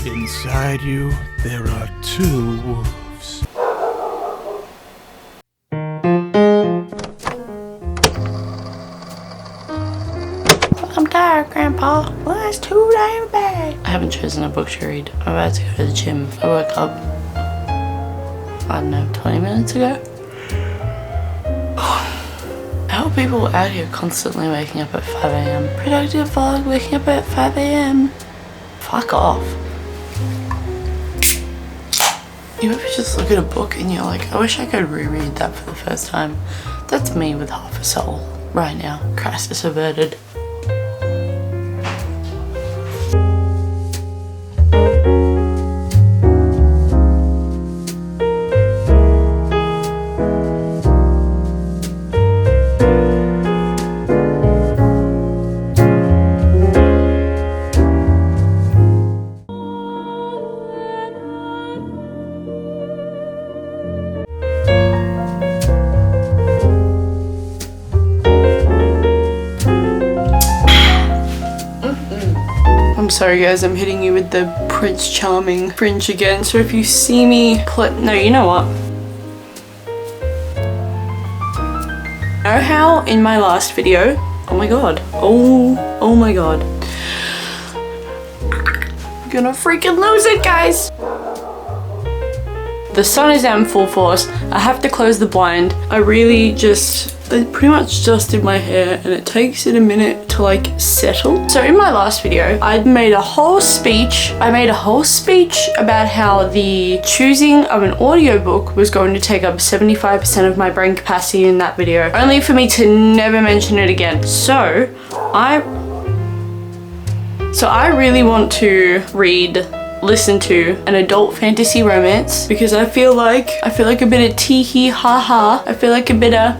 Inside you, there are two wolves. I'm tired, Grandpa. Well, it's too damn bad. I haven't chosen a book to read. I'm about to go to the gym. I woke up, I don't know, 20 minutes ago. How are people out here constantly waking up at 5 a.m? Productive vlog, waking up at 5 a.m. Fuck off. You ever just look at a book and you're like, I wish I could reread that for the first time. That's me with half a soul right now. Crisis averted. I'm sorry guys, I'm hitting you with the Prince Charming fringe again, so if you see me no, you know what? Know how in my last video, oh my god, oh my god. I'm gonna freaking lose it, guys! The sun is out in full force. I have to close the blind. I pretty much just did my hair and it takes it a minute to like settle. So in my last video, I made a whole speech about how the choosing of an audiobook was going to take up 75% of my brain capacity in that video, only for me to never mention it again. So I really want to listen to an adult fantasy romance because I feel like a bit of tee-hee ha-ha. I feel like a bit of,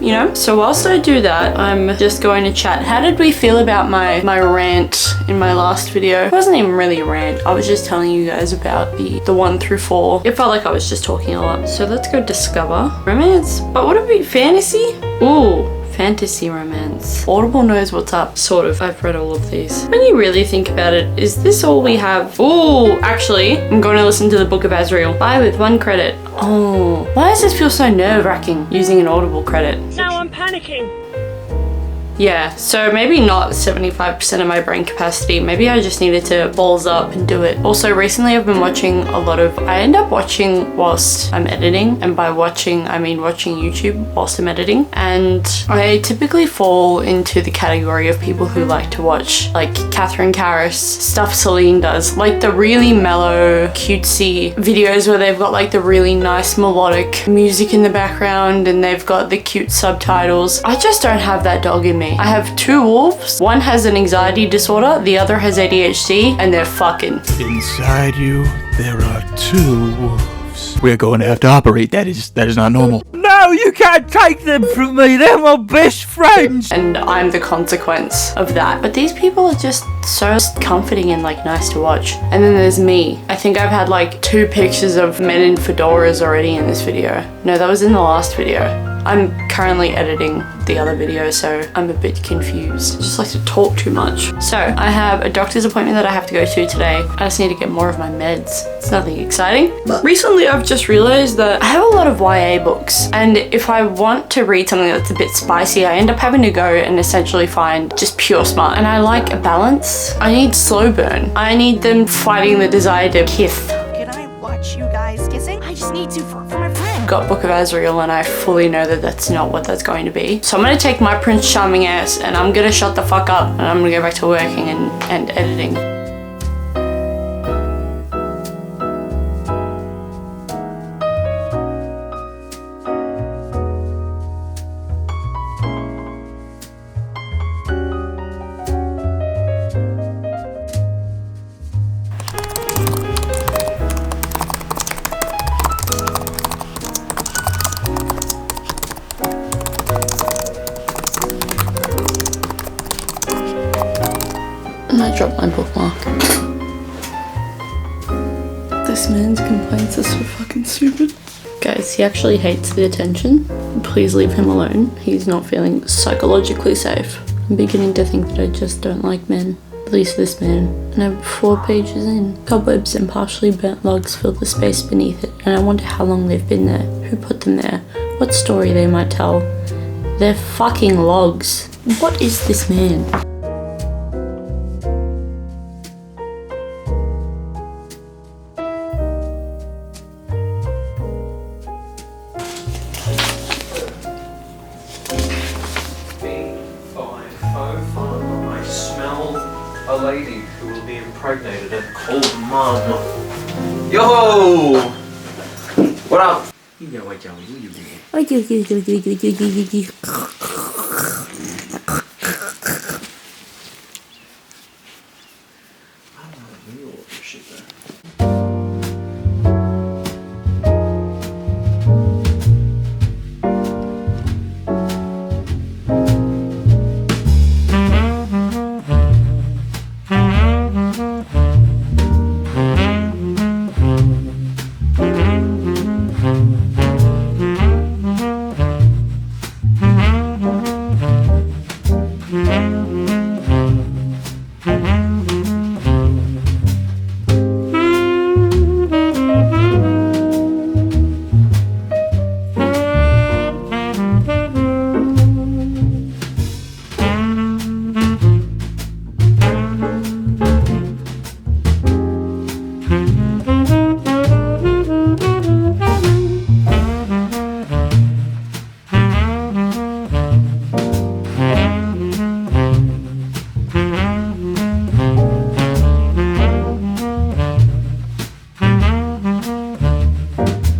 you know? So whilst I do that, I'm just going to chat. How did we feel about my rant in my last video? It wasn't even really a rant. I was just telling you guys about the 1 through 4. It felt like I was just talking a lot. So let's go discover romance. But would it be fantasy? Ooh. Fantasy romance. Audible knows what's up, sort of. I've read all of these. When you really think about it, is this all we have? Ooh, actually, I'm going to listen to the Book of Azrael. Buy with 1 credit. Oh, why does this feel so nerve-wracking using an Audible credit? Now I'm panicking. Yeah, so maybe not 75% of my brain capacity. Maybe I just needed to balls up and do it. Also, recently I've been watching I end up watching whilst I'm editing. And by watching, I mean watching YouTube whilst I'm editing. And I typically fall into the category of people who like to watch like Catherine Karras, stuff Celine does. Like the really mellow, cutesy videos where they've got like the really nice melodic music in the background and they've got the cute subtitles. I just don't have that dog in me. I have 2 wolves. One has an anxiety disorder, the other has ADHD, and they're fucking. Inside you, there are two wolves. We're going to have to operate. That is not normal. No, you can't take them from me. They're my best friends. And I'm the consequence of that. But these people are just so comforting and like nice to watch. And then there's me. I think I've had like 2 pictures of men in fedoras already in this video. No, that was in the last video. I'm currently editing the other video, so I'm a bit confused. I just like to talk too much. So I have a doctor's appointment that I have to go to today. I just need to get more of my meds. It's nothing exciting. But recently I've just realized that I have a lot of YA books, and if I want to read something that's a bit spicy, I end up having to go and essentially find just pure smart. And I like a balance. I need slow burn. I need them fighting the desire to kiss. Can I watch you guys kissing? I just need to for my friend. Got Book of Azrael and I fully know that that's not what that's going to be. So I'm gonna take my Prince Charming ass and I'm gonna shut the fuck up and I'm gonna go back to working and editing. I dropped my bookmark. This man's complaints are so fucking stupid. Guys, he actually hates the attention. Please leave him alone. He's not feeling psychologically safe. I'm beginning to think that I just don't like men. At least this man. And I'm 4 pages in. Cobwebs and partially burnt logs fill the space beneath it, and I wonder how long they've been there, who put them there, what story they might tell. They're fucking logs. What is this man? I smell a lady who will be impregnated and called Mum. Yo! What up? You know what, Joey, you do. I do. I'm not real with this shit though.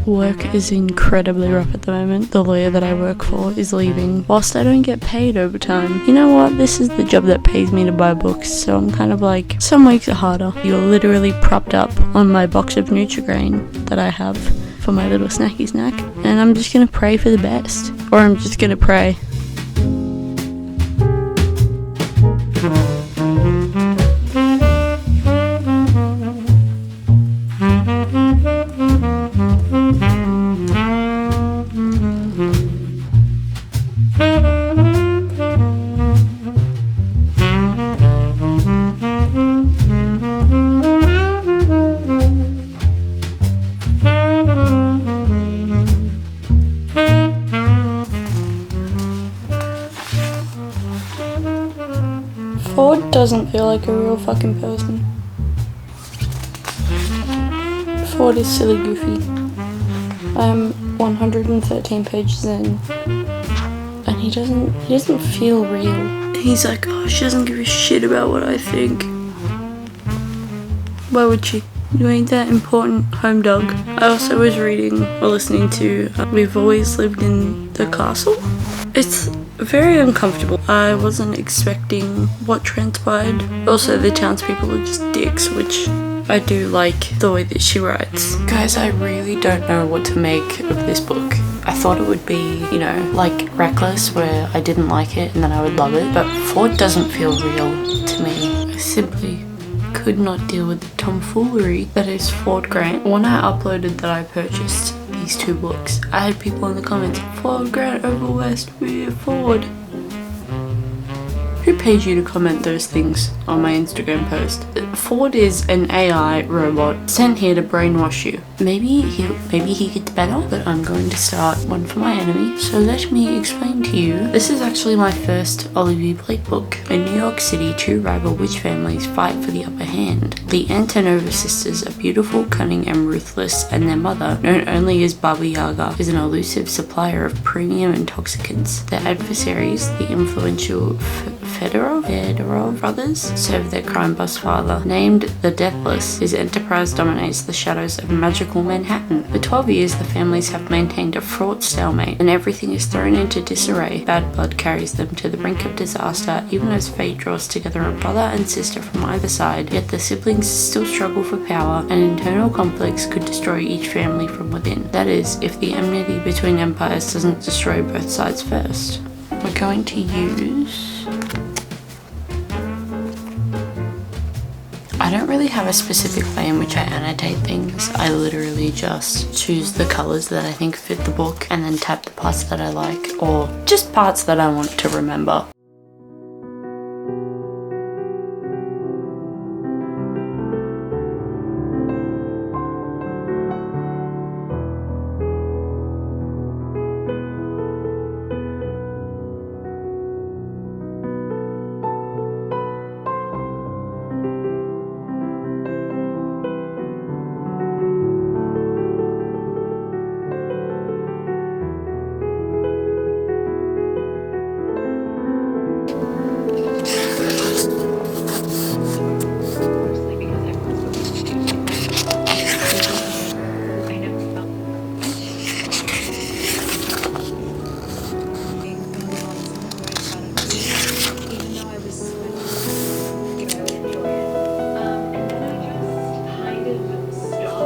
Work is incredibly rough at the moment. The lawyer that I work for is leaving whilst I don't get paid overtime. You know what? This is the job that pays me to buy books, so I'm kind of like, some weeks are harder. You're literally propped up on my box of Nutri-Grain that I have for my little snacky snack, and I'm just gonna pray for the best. Or I'm just gonna pray. Ford doesn't feel like a real fucking person. Ford is silly goofy. I'm 113 pages in, and he doesn't feel real. He's like, oh, she doesn't give a shit about what I think. Why would she? You ain't that important, home dog. I also was reading or listening to We've Always Lived in the Castle. It's very uncomfortable. I wasn't expecting what transpired. Also, the townspeople are just dicks, which I do like the way that she writes. Guys, I really don't know what to make of this book. I thought it would be, you know, like Reckless, where I didn't like it and then I would love it, but Ford doesn't feel real to me. I simply could not deal with the tomfoolery that is Ford Grant. When I uploaded that I purchased these 2 books, I had people in the comments, Ford Grant over West, we're Ford. Who paid you to comment those things on my Instagram post? Ford is an AI robot sent here to brainwash you. Maybe he gets better, but I'm going to start one for my enemy. So let me explain to you. This is actually my first Olivia Blake book. In New York City, 2 rival witch families fight for the upper hand. The Antonova sisters are beautiful, cunning, and ruthless, and their mother, known only as Baba Yaga, is an elusive supplier of premium intoxicants. Their adversaries, the influential Fedorov brothers, serve their crime boss father. Named the Deathless, his enterprise dominates the shadows of magical Manhattan. For 12 years, the families have maintained a fraught stalemate, and everything is thrown into disarray. Bad blood carries them to the brink of disaster, even as fate draws together a brother and sister from either side. Yet the siblings still struggle for power, and internal conflicts could destroy each family from within. That is, if the enmity between empires doesn't destroy both sides first. We're going to use... I don't really have a specific way in which I annotate things. I literally just choose the colors that I think fit the book and then tap the parts that I like, or just parts that I want to remember.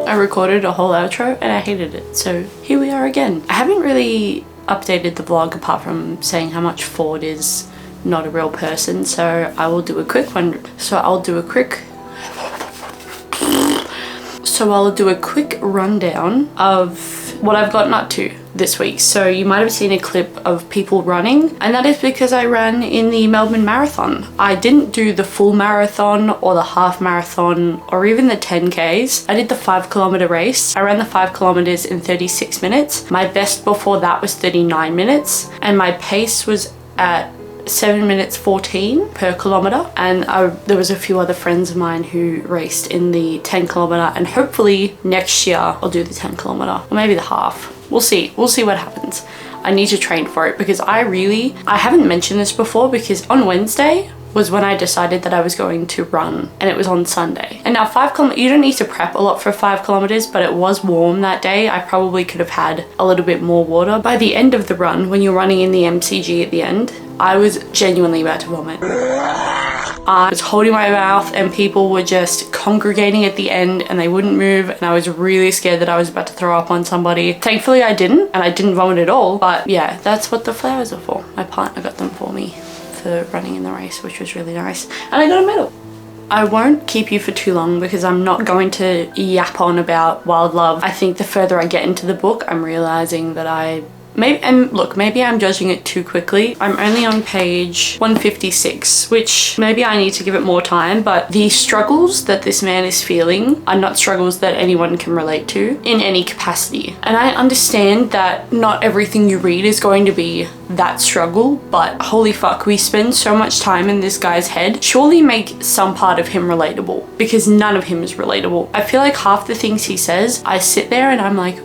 I recorded a whole outro and I hated it. So here we are again. I haven't really updated the vlog apart from saying how much Ford is not a real person. So I will do a quick one. I'll do a quick rundown of what I've gotten up to this week. So you might have seen a clip of people running, and that is because I ran in the Melbourne Marathon. I didn't do the full marathon or the half marathon or even the 10Ks. I did the 5 kilometer race. I ran the 5 kilometers in 36 minutes. My best before that was 39 minutes, and my pace was at 7 minutes 14 per kilometer. And there was a few other friends of mine who raced in the 10 kilometer, and hopefully next year I'll do the 10 kilometer or maybe the half. We'll see what happens. I need to train for it because I haven't mentioned this before, because on Wednesday was when I decided that I was going to run, and it was on Sunday. And now 5 kilometers, you don't need to prep a lot for 5 kilometers, but it was warm that day. I probably could have had a little bit more water. By the end of the run, when you're running in the MCG at the end, I was genuinely about to vomit. I was holding my mouth and people were just congregating at the end and they wouldn't move, and I was really scared that I was about to throw up on somebody. Thankfully I didn't, and I didn't vomit at all. But yeah, that's what the flowers are for. My partner got them for me for running in the race, which was really nice, and I got a medal. I won't keep you for too long because I'm not going to yap on about Wild Love. I think the further I get into the book, I'm realizing that maybe I'm judging it too quickly. I'm only on page 156, which maybe I need to give it more time, but the struggles that this man is feeling are not struggles that anyone can relate to in any capacity. And I understand that not everything you read is going to be that struggle, but holy fuck, we spend so much time in this guy's head. Surely make some part of him relatable, because none of him is relatable. I feel like half the things he says, I sit there and I'm like,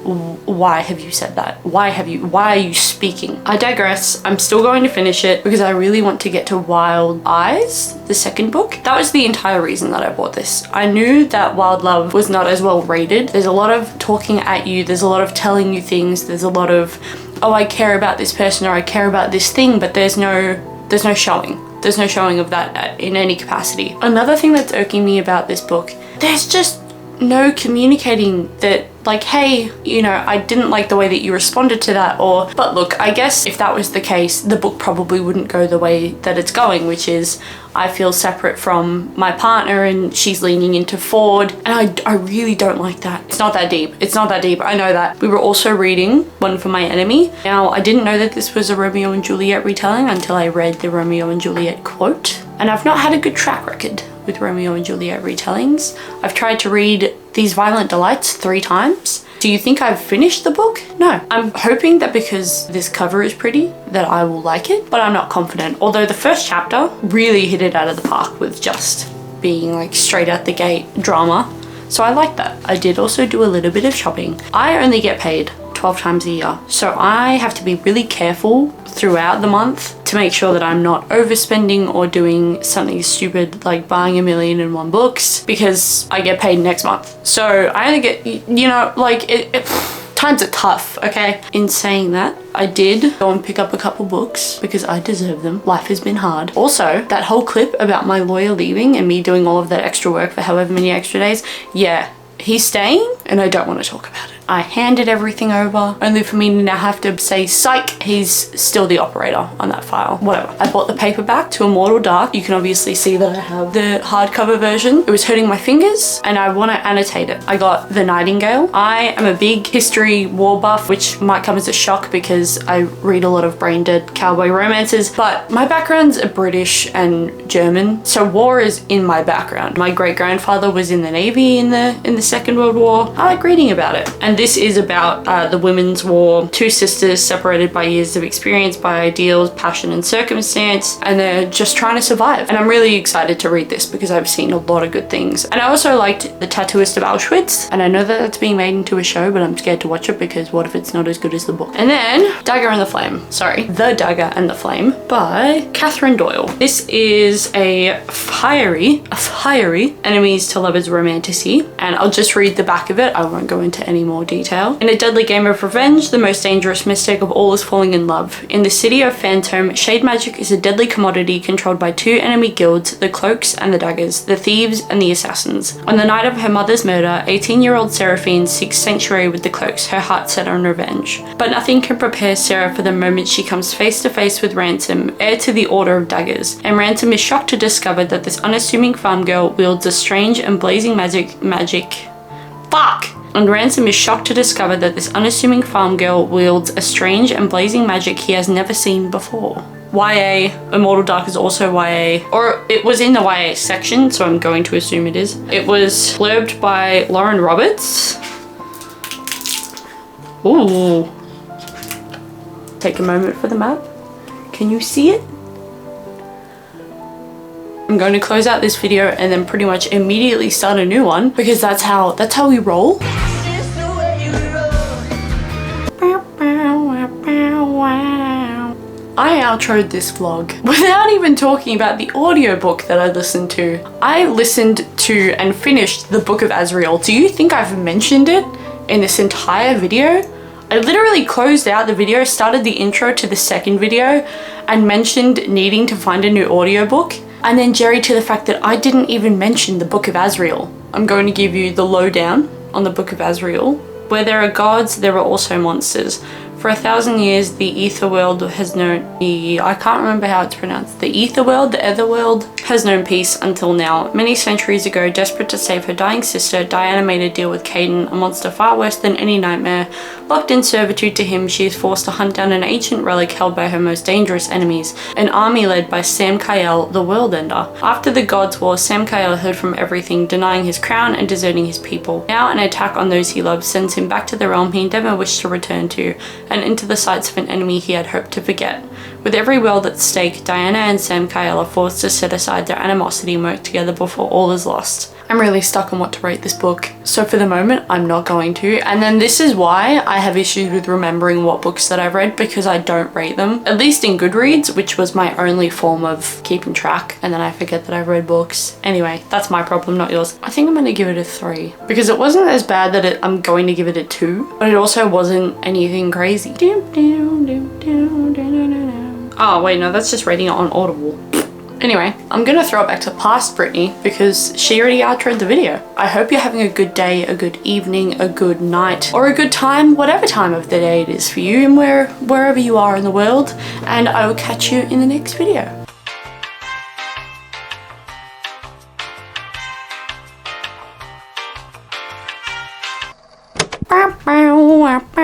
why have you said that? Why are you speaking? I digress. I'm still going to finish it because I really want to get to Wild Eyes, the second book. That was the entire reason that I bought this. I knew that Wild Love was not as well rated. There's a lot of talking at you. There's a lot of telling you things. There's a lot of, oh, I care about this person or I care about this thing, but there's no showing. There's no showing of that in any capacity. Another thing that's irking me about this book, there's just no communicating that, like, hey, you know, I didn't like the way that you responded to that, or, but look, I guess if that was the case, the book probably wouldn't go the way that it's going, which is I feel separate from my partner and she's leaning into Ford, and I really don't like that. It's not that deep. It's not that deep. I know that. We were also reading One for My Enemy. Now, I didn't know that this was a Romeo and Juliet retelling until I read the Romeo and Juliet quote, and I've not had a good track record with Romeo and Juliet retellings. I've tried to read These Violent Delights 3 times. Do you think I've finished the book? No. I'm hoping that because this cover is pretty that I will like it, but I'm not confident. Although the first chapter really hit it out of the park with just being like straight out the gate drama. So I like that. I did also do a little bit of shopping. I only get paid 12 times a year, so I have to be really careful throughout the month to make sure that I'm not overspending or doing something stupid like buying 1,000,001 books, because I get paid next month. So I only get, you know, like times are tough, okay? In saying that, I did go and pick up a couple books because I deserve them. Life has been hard. Also, that whole clip about my lawyer leaving and me doing all of that extra work for however many extra days, yeah, he's staying and I don't want to talk about it. I handed everything over, only for me to now have to say, psych, he's still the operator on that file. Whatever. I bought the paperback to Immortal Dark. You can obviously see that I have the hardcover version. It was hurting my fingers and I want to annotate it. I got The Nightingale. I am a big history war buff, which might come as a shock because I read a lot of brain dead cowboy romances, but my backgrounds are British and German, so war is in my background. My great grandfather was in the Navy in the Second World War. I like reading about it. And this is about the Women's War. 2 sisters separated by years of experience, by ideals, passion and circumstance, and they're just trying to survive. And I'm really excited to read this because I've seen a lot of good things. And I also liked The Tattooist of Auschwitz, and I know that that's being made into a show, but I'm scared to watch it because what if it's not as good as the book? And then Dagger and the Flame. Sorry, The Dagger and the Flame by Catherine Doyle. This is a fiery enemies to lovers romantasy, and I'll just read the back of it. I won't go into any more more detail. In a deadly game of revenge, the most dangerous mistake of all is falling in love. In the city of Phantom, shade magic is a deadly commodity controlled by two enemy guilds, the Cloaks and the Daggers, the Thieves and the Assassins. On the night of her mother's murder, 18-year-old Seraphine seeks sanctuary with the Cloaks, her heart set on revenge. But nothing can prepare Sarah for the moment she comes face to face with Ransom, heir to the Order of Daggers, and Ransom is shocked to discover that this unassuming farm girl wields a strange and blazing And Ransom is shocked to discover that this unassuming farm girl wields a strange and blazing magic he has never seen before. YA, Immortal Dark is also YA, or it was in the YA section, so I'm going to assume it is. It was blurbed by Lauren Roberts. Ooh. Take a moment for the map. Can you see it? I'm going to close out this video and then pretty much immediately start a new one because that's how we roll. I outroed this vlog without even talking about the audiobook that I listened to. I listened to and finished the Book of Azrael. Do you think I've mentioned it in this entire video? I literally closed out the video, started the intro to the second video, and mentioned needing to find a new audiobook, and then jerry to the fact that I didn't even mention the Book of Azrael. I'm going to give you the lowdown on the Book of Azrael. Where there are gods, there are also monsters. For 1,000 years, the ether world has known, I can't remember how it's pronounced, the ether world, the other world, has known peace until now. Many centuries ago, desperate to save her dying sister, Diana made a deal with Caden, a monster far worse than any nightmare. Locked in servitude to him, she is forced to hunt down an ancient relic held by her most dangerous enemies, an army led by Sam Kael, the World Ender. After the Gods' War, Sam Kael hid from everything, denying his crown and deserting his people. Now an attack on those he loves sends him back to the realm he never wished to return to, and into the sights of an enemy he had hoped to forget. With every world at stake, Diana and Sam Kael are forced to set aside their animosity and work together before all is lost. I'm really stuck on what to rate this book, so for the moment I'm not going to, and then this is why I have issues with remembering what books that I've read, because I don't rate them, at least in Goodreads, which was my only form of keeping track, and then I forget that I've read books. Anyway, that's my problem, not yours. I think I'm going to give it a 3, because it wasn't as bad that I'm going to give it a 2, but it also wasn't anything crazy. Oh wait, no, that's just rating it on Audible. Anyway, I'm gonna throw it back to past Brittany because she already outroed the video. I hope you're having a good day, a good evening, a good night, or a good time, whatever time of the day it is for you and wherever you are in the world, and I will catch you in the next video. Bow, bow, bow.